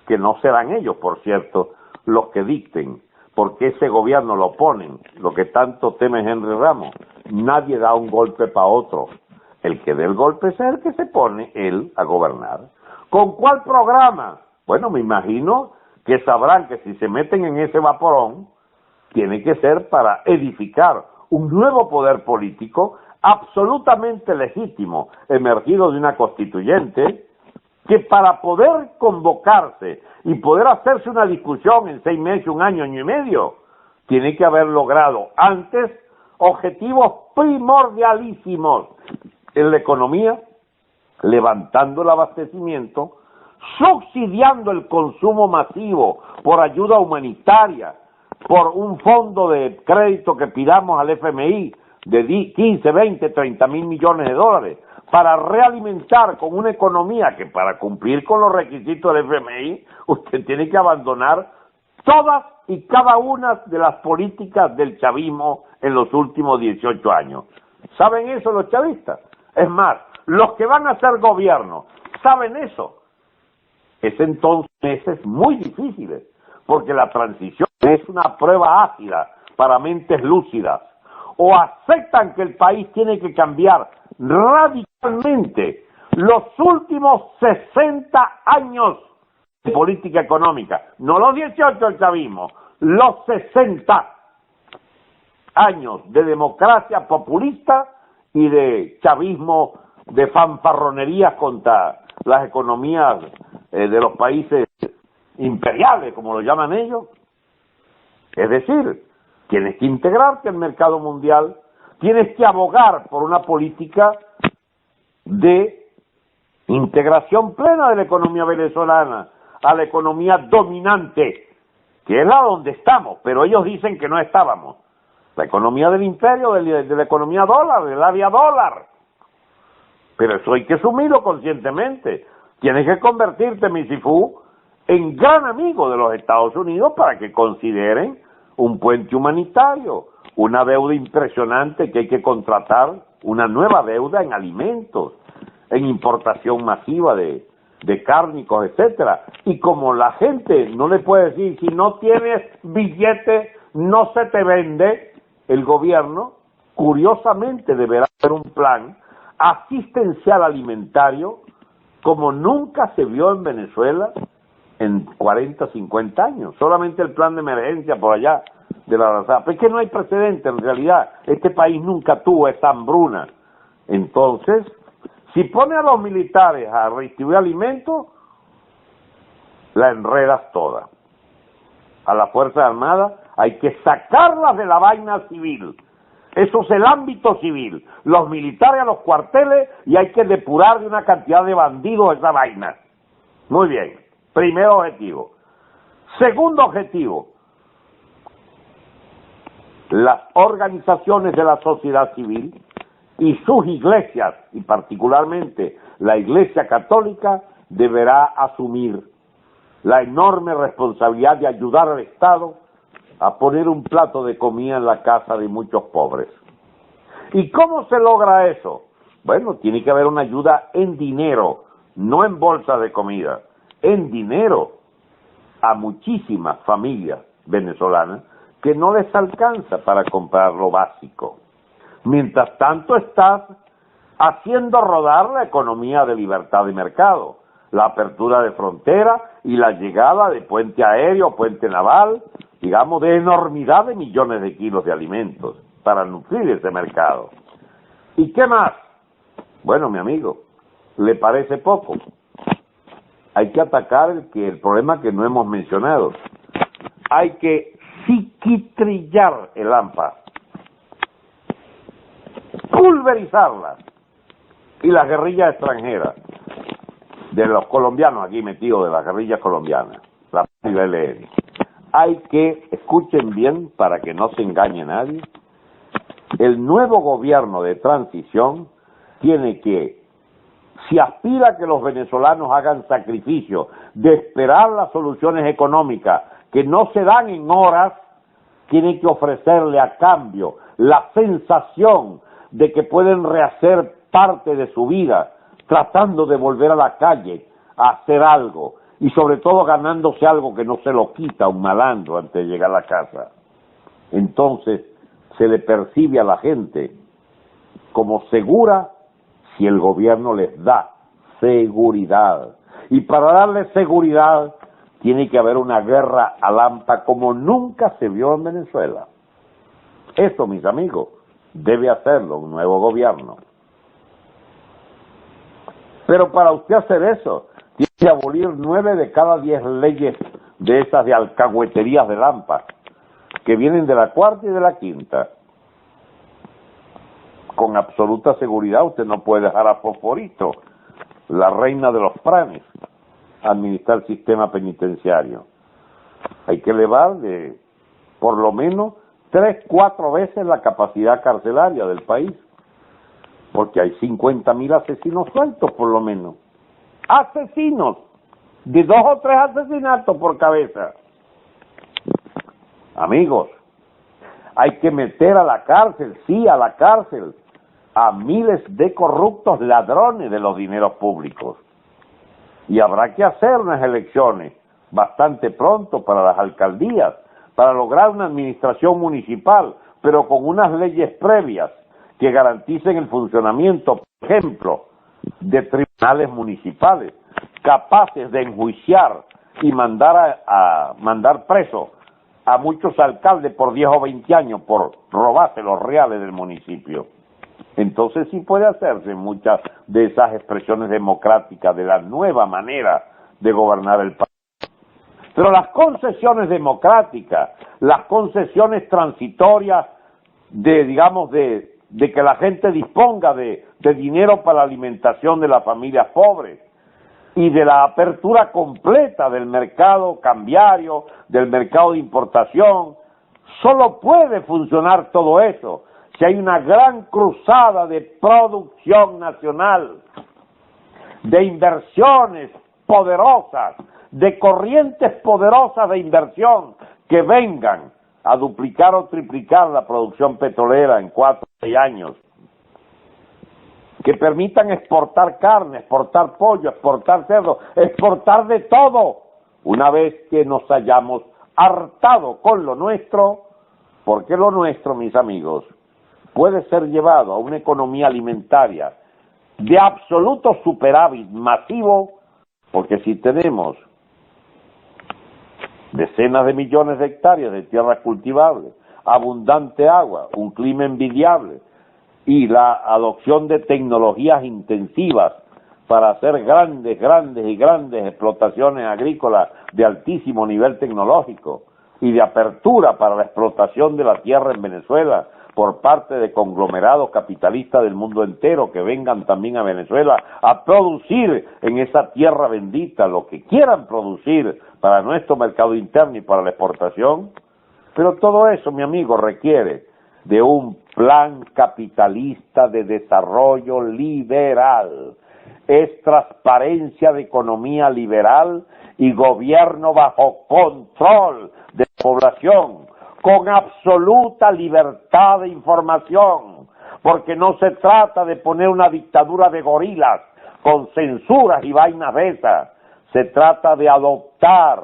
que no serán ellos, por cierto, los que dicten, porque ese gobierno lo ponen, lo que tanto teme Henry Ramos. Nadie da un golpe para otro. El que dé el golpe es el que se pone él a gobernar. ¿Con cuál programa? Bueno, me imagino que sabrán que si se meten en ese vaporón, tiene que ser para edificar un nuevo poder político absolutamente legítimo, emergido de una constituyente, que para poder convocarse y poder hacerse una discusión en 6 meses, 1 año, año y medio, tiene que haber logrado antes objetivos primordialísimos en la economía, levantando el abastecimiento, subsidiando el consumo masivo por ayuda humanitaria, por un fondo de crédito que pidamos al FMI de 15, 20, 30 mil millones de dólares, para realimentar con una economía que para cumplir con los requisitos del FMI, usted tiene que abandonar todas y cada una de las políticas del chavismo en los últimos 18 años. ¿Saben eso los chavistas? Es más, los que van a hacer gobierno, ¿saben eso? Es entonces meses muy difíciles, porque la transición es una prueba ácida para mentes lúcidas. O aceptan que el país tiene que cambiar radicalmente los últimos 60 años de política económica, no los 18 del chavismo, los 60 años de democracia populista y de chavismo, de fanfarronerías contra las economías de los países imperiales, como lo llaman ellos. Es decir, tienes que integrarte al mercado mundial, tienes que abogar por una política de integración plena de la economía venezolana a la economía dominante, que es la donde estamos, pero ellos dicen que no estábamos. La economía del imperio, de la economía dólar, del área dólar. Pero eso hay que asumirlo conscientemente. Tienes que convertirte, Misifú, en gran amigo de los Estados Unidos para que consideren un puente humanitario, una deuda impresionante que hay que contratar, una nueva deuda en alimentos, en importación masiva de cárnicos, etcétera. Y como la gente no le puede decir, si no tienes billete, no se te vende, el gobierno, curiosamente, deberá hacer un plan asistencial alimentario como nunca se vio en Venezuela en 40, 50 años. Solamente el plan de emergencia por allá de la Aranzada. Pero es que no hay precedente, en realidad. Este país nunca tuvo esa hambruna. Entonces, si pone a los militares a redistribuir alimentos, la enredas toda. A las Fuerzas Armadas hay que sacarlas de la vaina civil. Eso es el ámbito civil. Los militares a los cuarteles y hay que depurar de una cantidad de bandidos esa vaina. Muy bien. Primer objetivo. Segundo objetivo. Las organizaciones de la sociedad civil y sus iglesias, y particularmente la Iglesia Católica, deberá asumir la enorme responsabilidad de ayudar al Estado a poner un plato de comida en la casa de muchos pobres. ¿Y cómo se logra eso? Bueno, tiene que haber una ayuda en dinero, no en bolsas de comida, en dinero a muchísimas familias venezolanas que no les alcanza para comprar lo básico. Mientras tanto estás haciendo rodar la economía de libertad de mercado, la apertura de frontera y la llegada de puente aéreo, puente naval, digamos, de enormidad de millones de kilos de alimentos para nutrir ese mercado. ¿Y qué más? Bueno, mi amigo, ¿le parece poco? Hay que atacar el problema que no hemos mencionado. Hay que psiquitrillar el AMPA, pulverizarla, y las guerrillas extranjeras de los colombianos aquí metidos, de las guerrillas colombianas, la ELN. Hay que, escuchen bien para que no se engañe nadie, El nuevo gobierno de transición tiene que, si aspira a que los venezolanos hagan sacrificio de esperar las soluciones económicas que no se dan en horas, tiene que ofrecerle a cambio la sensación de que pueden rehacer parte de su vida, tratando de volver a la calle a hacer algo, y sobre todo ganándose algo que no se lo quita un malandro antes de llegar a la casa. Entonces se le percibe a la gente como segura si el gobierno les da seguridad. Y para darle seguridad tiene que haber una guerra a lampa como nunca se vio en Venezuela. Eso, mis amigos, debe hacerlo un nuevo gobierno. Pero para usted hacer eso, tiene que abolir 9 de cada 10 leyes de esas de alcahueterías de lampa, que vienen de la cuarta y de la quinta. Con absoluta seguridad usted no puede dejar a Fosforito, la reina de los pranes, administrar el sistema penitenciario. Hay que elevarle por lo menos 3-4 veces la capacidad carcelaria del país, porque hay 50.000 asesinos sueltos por lo menos. Asesinos, de 2 o 3 asesinatos por cabeza. Amigos, hay que meter a la cárcel, sí, a la cárcel, a miles de corruptos ladrones de los dineros públicos. Y habrá que hacer unas elecciones bastante pronto para las alcaldías, para lograr una administración municipal, pero con unas leyes previas que garanticen el funcionamiento, por ejemplo, de tribunales municipales, capaces de enjuiciar y mandar preso a muchos alcaldes por 10 o 20 años por robarse los reales del municipio. Entonces sí puede hacerse muchas de esas expresiones democráticas de la nueva manera de gobernar el país. Pero las concesiones democráticas, las concesiones transitorias de que la gente disponga de dinero para la alimentación de las familias pobres y de la apertura completa del mercado cambiario, del mercado de importación, solo puede funcionar todo eso si hay una gran cruzada de producción nacional, de inversiones poderosas, de corrientes poderosas de inversión que vengan a duplicar o triplicar la producción petrolera en 4 o 6 años, que permitan exportar carne, exportar pollo, exportar cerdo, exportar de todo, una vez que nos hayamos hartado con lo nuestro, porque lo nuestro, mis amigos, puede ser llevado a una economía alimentaria de absoluto superávit masivo, porque si tenemos decenas de millones de hectáreas de tierras cultivables, abundante agua, un clima envidiable y la adopción de tecnologías intensivas para hacer grandes explotaciones agrícolas de altísimo nivel tecnológico y de apertura para la explotación de la tierra en Venezuela por parte de conglomerados capitalistas del mundo entero que vengan también a Venezuela a producir en esa tierra bendita lo que quieran producir para nuestro mercado interno y para la exportación. Pero todo eso, mi amigo, requiere de un plan capitalista de desarrollo liberal. Es transparencia de economía liberal y gobierno bajo control de la población, con absoluta libertad de información, porque no se trata de poner una dictadura de gorilas con censuras y vainas de esas. Se trata de adoptar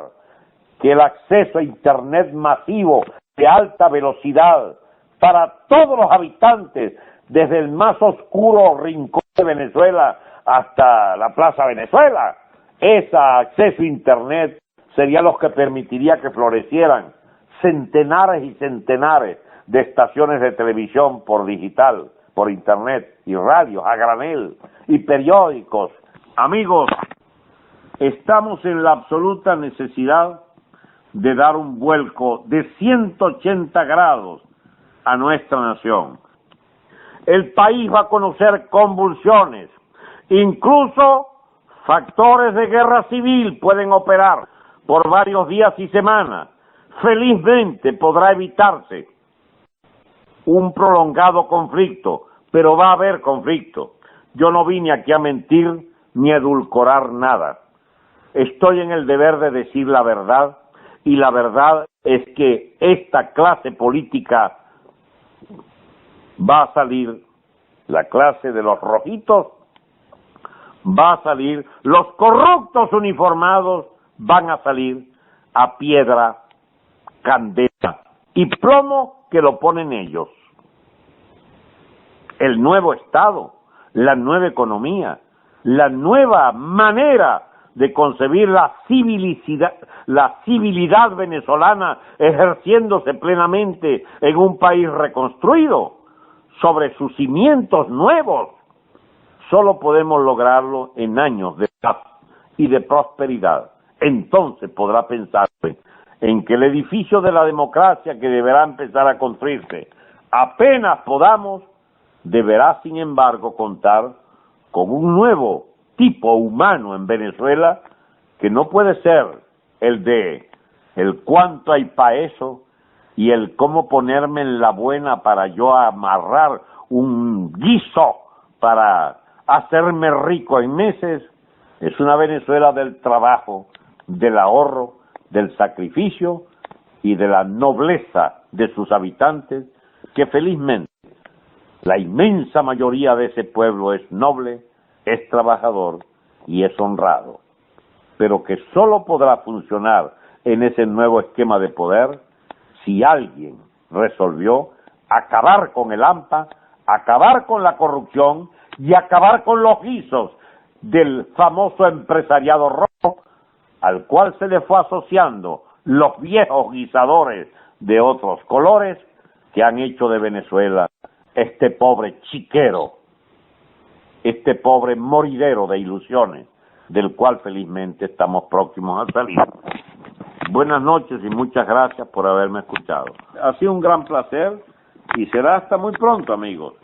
que el acceso a Internet masivo de alta velocidad para todos los habitantes, desde el más oscuro rincón de Venezuela hasta la Plaza Venezuela, ese acceso a Internet sería lo que permitiría que florecieran centenares y centenares de estaciones de televisión por digital, por Internet, y radios a granel, y periódicos. Amigos, estamos en la absoluta necesidad de dar un vuelco de 180 grados a nuestra nación. El país va a conocer convulsiones, incluso factores de guerra civil pueden operar por varios días y semanas. Felizmente podrá evitarse. un prolongado conflicto, pero va a haber conflicto. Yo no vine aquí a mentir ni a edulcorar nada. Estoy en el deber de decir la verdad, y la verdad es que esta clase política va a salir, la clase de los rojitos va a salir, los corruptos uniformados van a salir a piedra, candela y plomo que lo ponen ellos. El nuevo Estado, la nueva economía, la nueva manera de concebir la civilidad venezolana ejerciéndose plenamente en un país reconstruido sobre sus cimientos nuevos, solo podemos lograrlo en años de paz y de prosperidad. Entonces podrá pensarse en que el edificio de la democracia que deberá empezar a construirse apenas podamos, deberá sin embargo contar con un nuevo tipo humano en Venezuela que no puede ser el de el cuánto hay pa' eso y el cómo ponerme en la buena para yo amarrar un guiso para hacerme rico en meses. Es una Venezuela del trabajo, del ahorro, del sacrificio y de la nobleza de sus habitantes, que felizmente la inmensa mayoría de ese pueblo es noble, es trabajador y es honrado, pero que solo podrá funcionar en ese nuevo esquema de poder si alguien resolvió acabar con el AMPA, acabar con la corrupción y acabar con los guisos del famoso empresariado rojo, al cual se le fue asociando los viejos guisadores de otros colores que han hecho de Venezuela este pobre chiquero, este pobre moridero de ilusiones, del cual felizmente estamos próximos a salir. Buenas noches y muchas gracias por haberme escuchado. Ha sido un gran placer y será hasta muy pronto, amigos.